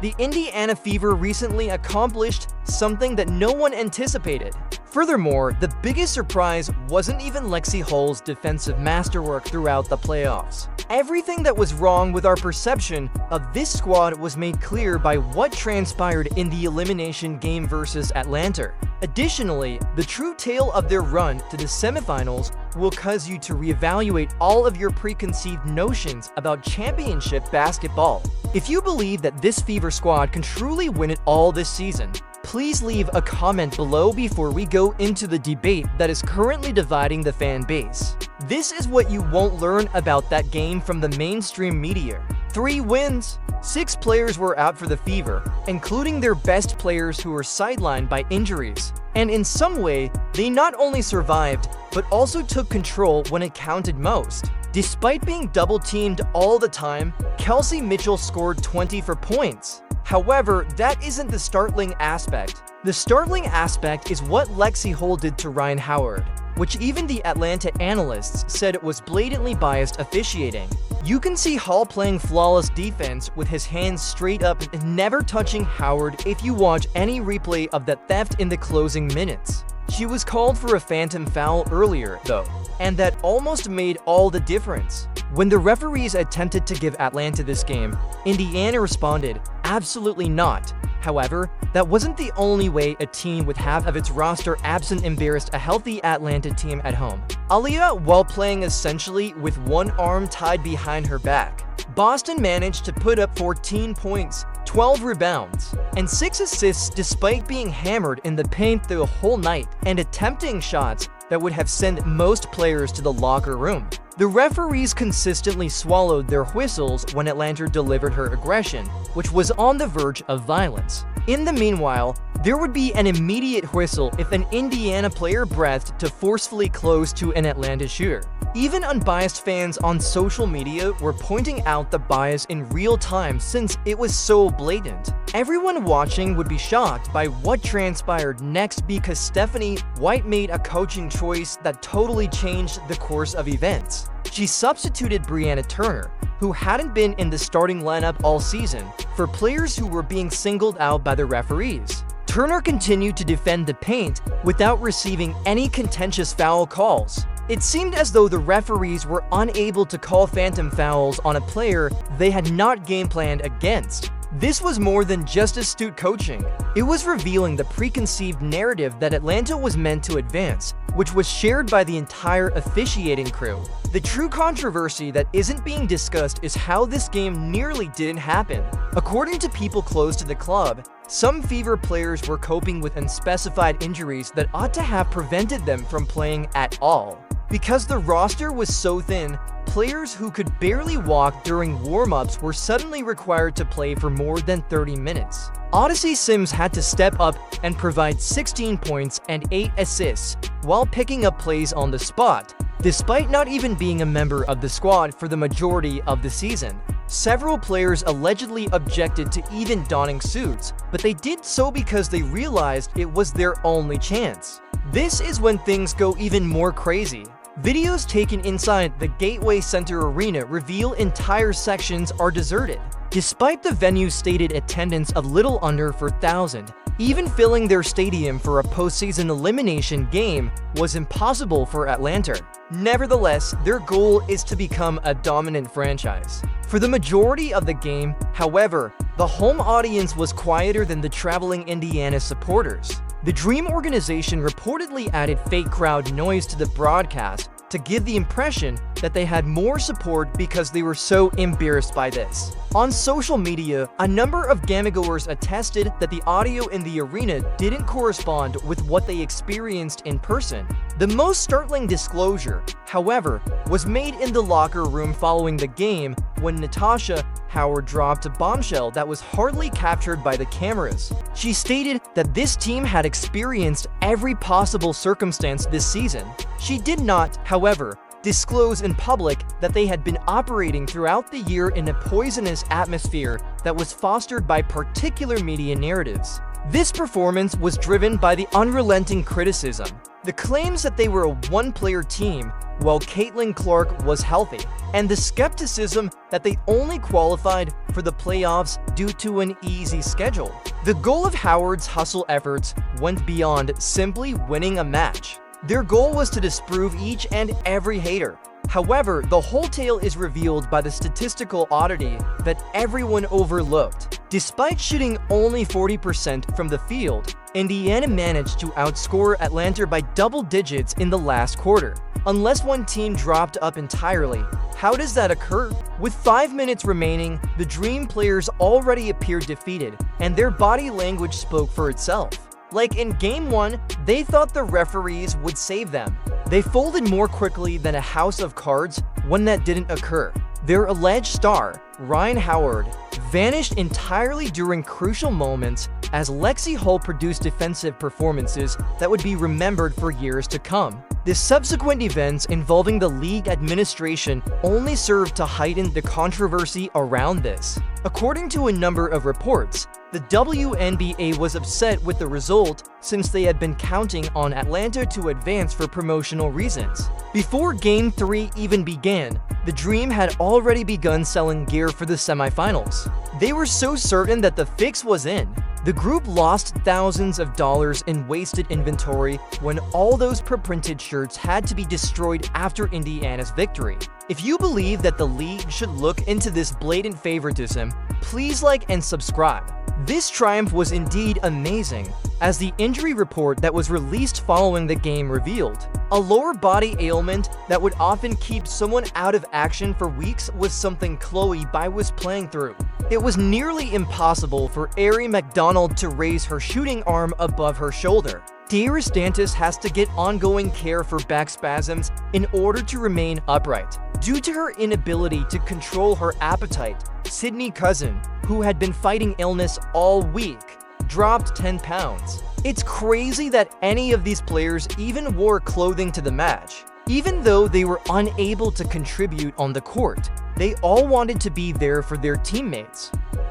the Indiana Fever recently accomplished something that no one anticipated. Furthermore, the biggest surprise wasn't even Lexie Hull's defensive masterwork throughout the playoffs. Everything that was wrong with our perception of this squad was made clear by what transpired in the elimination game versus Atlanta. Additionally, the true tale of their run to the semifinals will cause you to reevaluate all of your preconceived notions about championship basketball. If you believe that this Fever squad can truly win it all this season, please leave a comment below before we go into the debate that is currently dividing the fan base. This is what you won't learn about that game from the mainstream media. 3 wins. 6 players were out for the Fever, including their best players who were sidelined by injuries. And in some way, they not only survived, but also took control when it counted most. Despite being double-teamed all the time, Kelsey Mitchell scored 24 points. However, that isn't the startling aspect. The startling aspect is what Lexie Hull did to Ryan Howard, which even the Atlanta analysts said it was blatantly biased officiating. You can see Hull playing flawless defense with his hands straight up and never touching Howard if you watch any replay of that theft in the closing minutes. She was called for a phantom foul earlier, though, and that almost made all the difference. When the referees attempted to give Atlanta this game, Indiana responded, "Absolutely not." However, that wasn't the only way a team with half of its roster absent embarrassed a healthy Atlanta team at home. Aaliyah, while playing essentially with one arm tied behind her back, Boston managed to put up 14 points, 12 rebounds, and 6 assists despite being hammered in the paint the whole night and attempting shots that would have sent most players to the locker room. The referees consistently swallowed their whistles when Atlanta delivered her aggression, which was on the verge of violence. In the meanwhile, there would be an immediate whistle if an Indiana player breathed to forcefully close to an Atlanta shooter. Even unbiased fans on social media were pointing out the bias in real time since it was so blatant. Everyone watching would be shocked by what transpired next because Stephanie White made a coaching choice that totally changed the course of events. She substituted Brianna Turner, who hadn't been in the starting lineup all season, for players who were being singled out by the referees. Turner continued to defend the paint without receiving any contentious foul calls. It seemed as though the referees were unable to call phantom fouls on a player they had not game planned against. This was more than just astute coaching. It was revealing the preconceived narrative that Atlanta was meant to advance, which was shared by the entire officiating crew. The true controversy that isn't being discussed is how this game nearly didn't happen. According to people close to the club, some Fever players were coping with unspecified injuries that ought to have prevented them from playing at all. Because the roster was so thin, players who could barely walk during warm-ups were suddenly required to play for more than 30 minutes. Odyssey Sims had to step up and provide 16 points and 8 assists while picking up plays on the spot, despite not even being a member of the squad for the majority of the season. Several players allegedly objected to even donning suits, but they did so because they realized it was their only chance. This is when things go even more crazy. Videos taken inside the Gateway Center Arena reveal entire sections are deserted. Despite the venue's stated attendance of little under 4,000, even filling their stadium for a postseason elimination game was impossible for Atlanta. Nevertheless, their goal is to become a dominant franchise. For the majority of the game, however, the home audience was quieter than the traveling Indiana supporters. The Dream organization reportedly added fake crowd noise to the broadcast to give the impression that they had more support because they were so embarrassed by this. On social media, a number of gamegoers attested that the audio in the arena didn't correspond with what they experienced in person. The most startling disclosure, however, was made in the locker room following the game when Natasha Howard dropped a bombshell that was hardly captured by the cameras. She stated that this team had experienced every possible circumstance this season. She did not, however, disclose in public that they had been operating throughout the year in a poisonous atmosphere that was fostered by particular media narratives. This performance was driven by the unrelenting criticism. The claims that they were a one-player team while Caitlin Clark was healthy, and the skepticism that they only qualified for the playoffs due to an easy schedule. The goal of Howard's hustle efforts went beyond simply winning a match. Their goal was to disprove each and every hater. However, the whole tale is revealed by the statistical oddity that everyone overlooked. Despite shooting only 40% from the field, Indiana managed to outscore Atlanta by double digits in the last quarter. Unless one team dropped up entirely, how does that occur? With 5 minutes remaining, the Dream players already appeared defeated, and their body language spoke for itself. Like in Game 1, they thought the referees would save them. They folded more quickly than a house of cards when that didn't occur. Their alleged star, Ryan Howard, vanished entirely during crucial moments as Lexie Hull produced defensive performances that would be remembered for years to come. The subsequent events involving the league administration only served to heighten the controversy around this. According to a number of reports, the WNBA was upset with the result since they had been counting on Atlanta to advance for promotional reasons. Before Game 3 even began, the Dream had already begun selling gear for the semifinals. They were so certain that the fix was in. The group lost thousands of dollars in wasted inventory when all those pre-printed shirts had to be destroyed after Indiana's victory. If you believe that the league should look into this blatant favoritism, please like and subscribe. This triumph was indeed amazing, as the injury report that was released following the game revealed. A lower body ailment that would often keep someone out of action for weeks was something Chloe Bai was playing through. It was nearly impossible for Ari McDonald to raise her shooting arm above her shoulder. Deiris Dantas has to get ongoing care for back spasms in order to remain upright. Due to her inability to control her appetite, Sydney Cousin, who had been fighting illness all week, dropped 10 pounds. It's crazy that any of these players even wore clothing to the match. Even though they were unable to contribute on the court, they all wanted to be there for their teammates.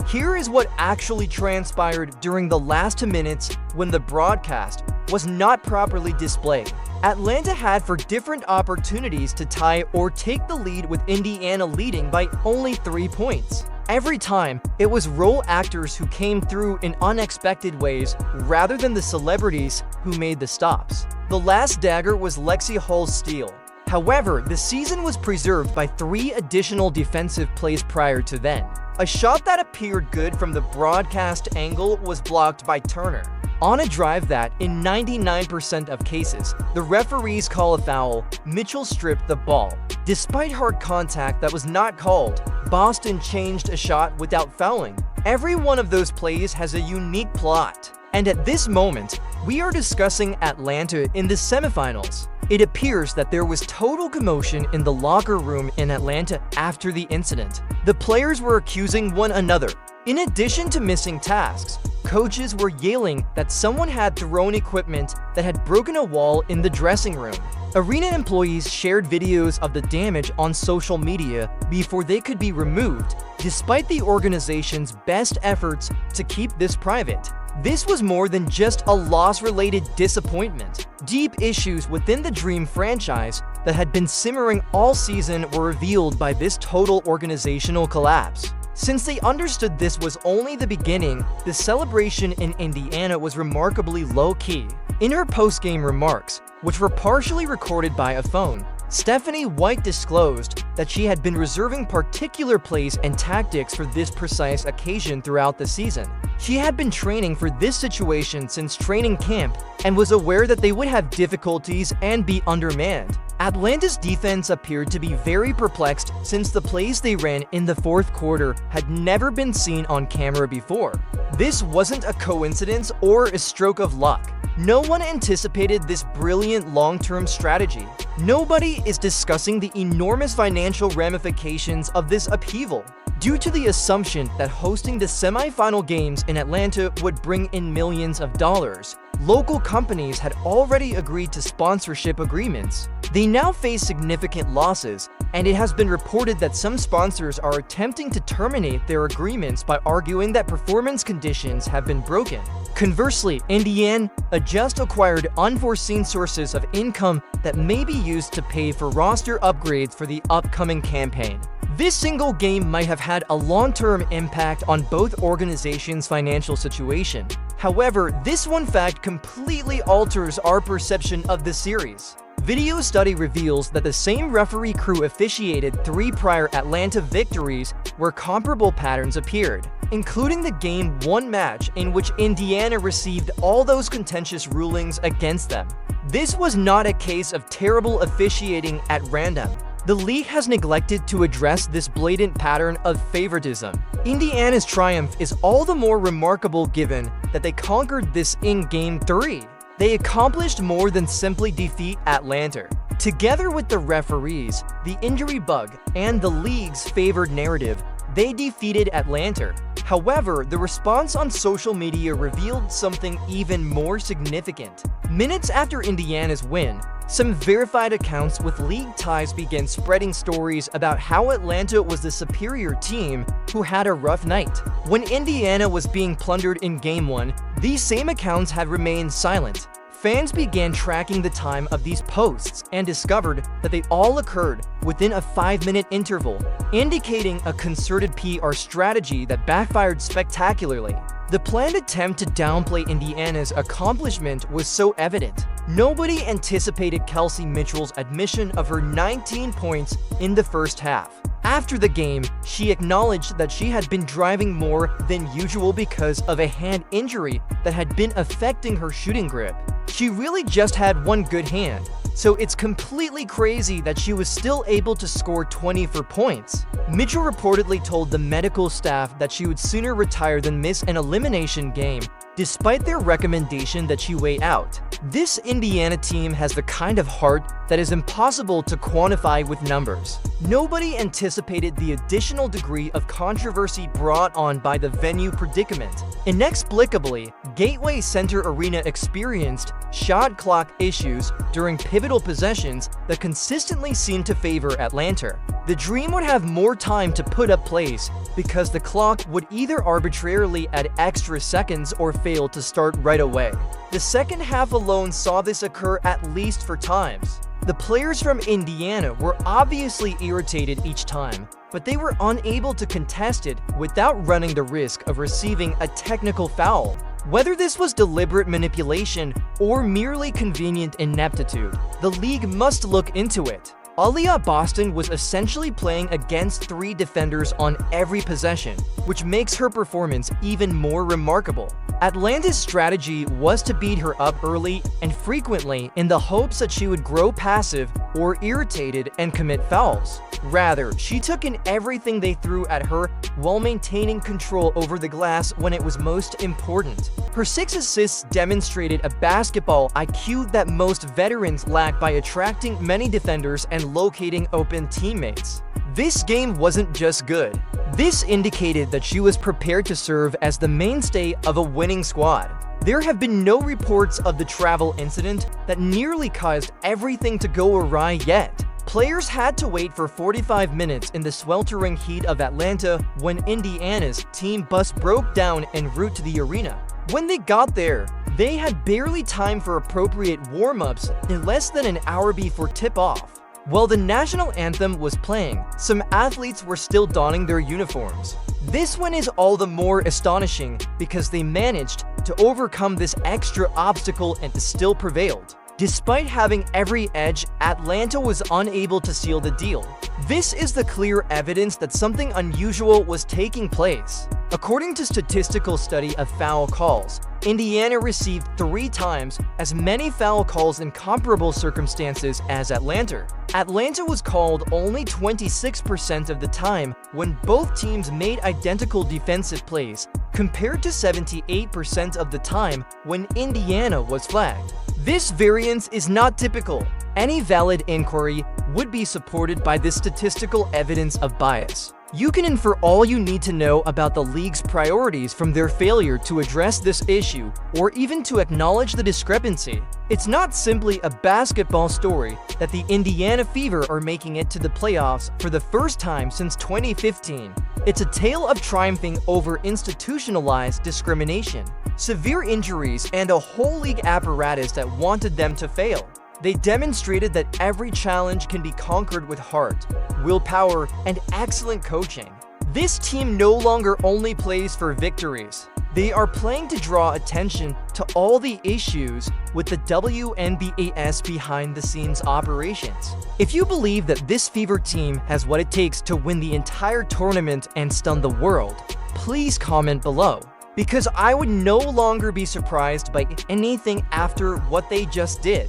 Here is what actually transpired during the last 2 minutes when the broadcast was not properly displayed. Atlanta had for different opportunities to tie or take the lead, with Indiana leading by only 3 points. Every time, it was role actors who came through in unexpected ways rather than the celebrities who made the stops. The last dagger was Lexie Hull's steal. However, the season was preserved by 3 additional defensive plays prior to then. A shot that appeared good from the broadcast angle was blocked by Turner. On a drive that, in 99% of cases, the referees call a foul, Mitchell stripped the ball. Despite hard contact that was not called, Boston changed a shot without fouling. Every one of those plays has a unique plot. And at this moment, we are discussing Atlanta in the semifinals. It appears that there was total commotion in the locker room in Atlanta after the incident. The players were accusing one another. In addition to missing tasks, coaches were yelling that someone had thrown equipment that had broken a wall in the dressing room. Arena employees shared videos of the damage on social media before they could be removed, despite the organization's best efforts to keep this private. This was more than just a loss-related disappointment. Deep issues within the Dream franchise that had been simmering all season were revealed by this total organizational collapse. Since they understood this was only the beginning, the celebration in Indiana was remarkably low-key. In her post-game remarks, which were partially recorded by a phone, Stephanie White disclosed that she had been reserving particular plays and tactics for this precise occasion throughout the season. She had been training for this situation since training camp and was aware that they would have difficulties and be undermanned. Atlanta's defense appeared to be very perplexed since the plays they ran in the fourth quarter had never been seen on camera before. This wasn't a coincidence or a stroke of luck. No one anticipated this brilliant long-term strategy. Nobody is discussing the enormous financial ramifications of this upheaval. Due to the assumption that hosting the semifinal games in Atlanta would bring in millions of dollars, local companies had already agreed to sponsorship agreements. They now face significant losses, and it has been reported that some sponsors are attempting to terminate their agreements by arguing that performance conditions have been broken. Conversely, Indiana just acquired unforeseen sources of income that may be used to pay for roster upgrades for the upcoming campaign. This single game might have had a long-term impact on both organizations' financial situation. However, this one fact completely alters our perception of the series. Video study reveals that the same referee crew officiated 3 prior Atlanta victories where comparable patterns appeared, including the Game 1 match in which Indiana received all those contentious rulings against them. This was not a case of terrible officiating at random. The league has neglected to address this blatant pattern of favoritism. Indiana's triumph is all the more remarkable given that they conquered this in Game 3. They accomplished more than simply defeat Atlanta. Together with the referees, the injury bug, and the league's favored narrative, they defeated Atlanta. However, the response on social media revealed something even more significant. Minutes after Indiana's win, some verified accounts with league ties began spreading stories about how Atlanta was the superior team who had a rough night. When Indiana was being plundered in Game 1, these same accounts had remained silent. Fans began tracking the time of these posts and discovered that they all occurred within a 5-minute interval, indicating a concerted PR strategy that backfired spectacularly. The planned attempt to downplay Indiana's accomplishment was so evident. Nobody anticipated Kelsey Mitchell's admission of her 19 points in the first half. After the game, she acknowledged that she had been driving more than usual because of a hand injury that had been affecting her shooting grip. She really just had one good hand, so it's completely crazy that she was still able to score 24 points. Mitchell reportedly told the medical staff that she would sooner retire than miss an elimination game, despite their recommendation that she wait out. This Indiana team has the kind of heart that is impossible to quantify with numbers. Nobody anticipated the additional degree of controversy brought on by the venue predicament. Inexplicably, Gateway Center Arena experienced shot clock issues during pivotal possessions that consistently seemed to favor Atlanta. The Dream would have more time to put up plays because the clock would either arbitrarily add extra seconds or fail to start right away. The second half alone saw this occur at least 4 times. The players from Indiana were obviously irritated each time, but they were unable to contest it without running the risk of receiving a technical foul. Whether this was deliberate manipulation or merely convenient ineptitude, the league must look into it. Aaliyah Boston was essentially playing against 3 defenders on every possession, which makes her performance even more remarkable. Atlanta's strategy was to beat her up early and frequently in the hopes that she would grow passive or irritated and commit fouls. Rather, she took in everything they threw at her while maintaining control over the glass when it was most important. Her 6 assists demonstrated a basketball IQ that most veterans lack by attracting many defenders and locating open teammates. This game wasn't just good. This indicated that she was prepared to serve as the mainstay of a winning squad. There have been no reports of the travel incident that nearly caused everything to go awry yet. Players had to wait for 45 minutes in the sweltering heat of Atlanta when Indiana's team bus broke down en route to the arena. When they got there, they had barely time for appropriate warm-ups in less than an hour before tip-off. While the national anthem was playing, some athletes were still donning their uniforms. This one is all the more astonishing because they managed to overcome this extra obstacle and still prevailed. Despite having every edge, Atlanta was unable to seal the deal. This is the clear evidence that something unusual was taking place. According to statistical study of foul calls, Indiana received 3 times as many foul calls in comparable circumstances as Atlanta. Atlanta was called only 26% of the time when both teams made identical defensive plays, compared to 78% of the time when Indiana was flagged. This variance is not typical. Any valid inquiry would be supported by this statistical evidence of bias. You can infer all you need to know about the league's priorities from their failure to address this issue or even to acknowledge the discrepancy. It's not simply a basketball story that the Indiana Fever are making it to the playoffs for the first time since 2015. It's a tale of triumphing over institutionalized discrimination, severe injuries, and a whole league apparatus that wanted them to fail. They demonstrated that every challenge can be conquered with heart, willpower, and excellent coaching. This team no longer only plays for victories. They are playing to draw attention to all the issues with the WNBA's behind-the-scenes operations. If you believe that this Fever team has what it takes to win the entire tournament and stun the world, please comment below, because I would no longer be surprised by anything after what they just did.